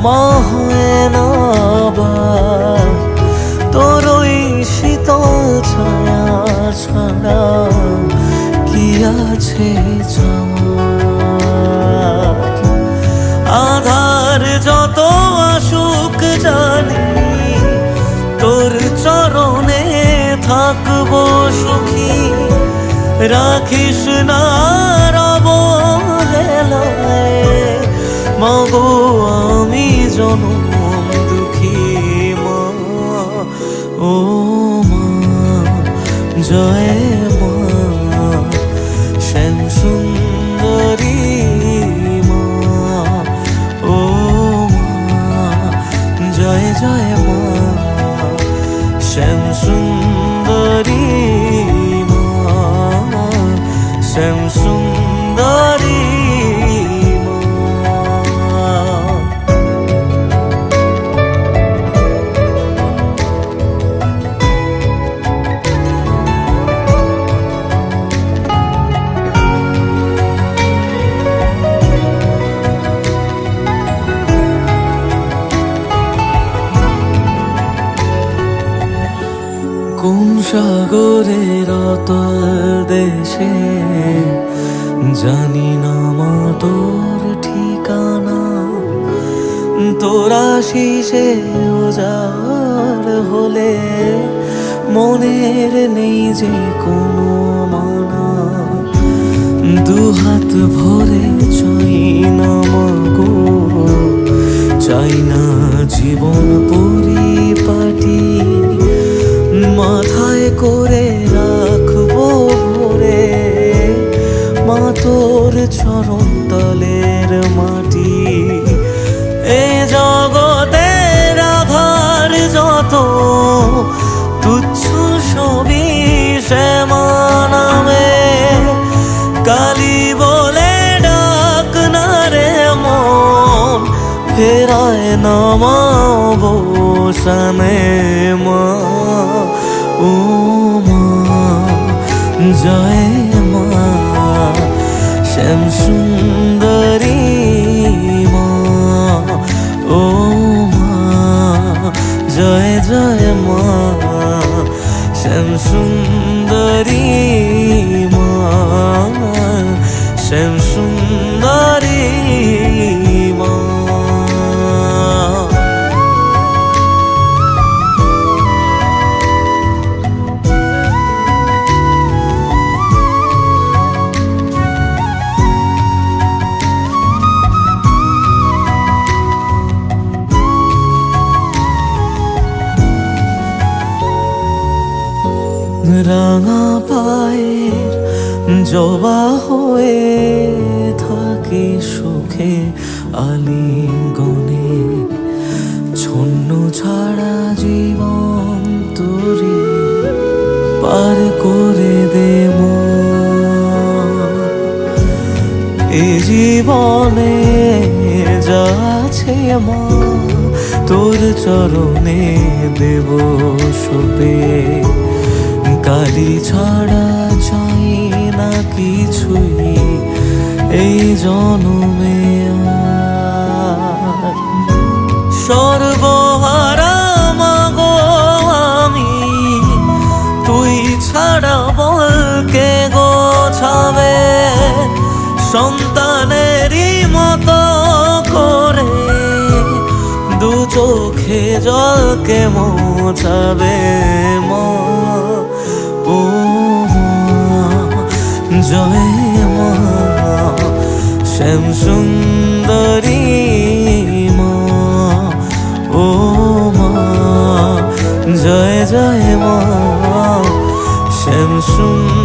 মা হয় না আবার তোর ওই শীতল ছায়া ছাড়া কি আছে চাওয়ার। আধার যত আসুক জানি তোর চরণে থাকবো সুখী, রাখিস না অবহেলায় মাগো আমি জনম দুঃখী মা। ও মা জয় মা শ্যাম সুন্দরী মা। ও মা জয় জয় মা শ্যাম সুন্দরী মা, শ্যাম সুন্দরী কোন সাগরের অতল দেশে জানি না মা তোর ঠিকানা। তোরা শিশে উজাড় হলে মনের নেই যে কোনো মানা। দুহাত ভরে চাই না মাগো, চাই না জীবন পরিপাটি, মাথায় করে রাখবো ভরে মা তোর চরণ তলের মাটি। এ জগতের আধার যত তুচ্ছ সবই শ্যামা নামে, কালী বলে ডাক না রে মন, ফেরায় না মা অবসানে মা। ও মা জয় মা শ্যাম সুন্দরী মা। ও মা জয় জয় মা শ্যাম সুন্দরী মা, শ্যাম সুন্দরী মা। রাঙা পায়ের জবা হয়ে থাকি সুখে আলিঙ্গনে, ছন্ন ছাড়া জীবন তোরি পার করে দে মা। এ জীবনে যা আছে মা তোর চরণে দেব সপে, কালী ছাড়া চাই না কিছুই এই জনমে আর। সর্বহারা মাগো আমি, তুই ছাড়া বল কে গোছাবে সন্তানেরই মতো করে, দু চোখে জলকে মোছাবে মা। ও মা জয় মা শ্যাম সুন্দরী মা। ও মা জয় জয় মা শ্যাম সুন্দরী।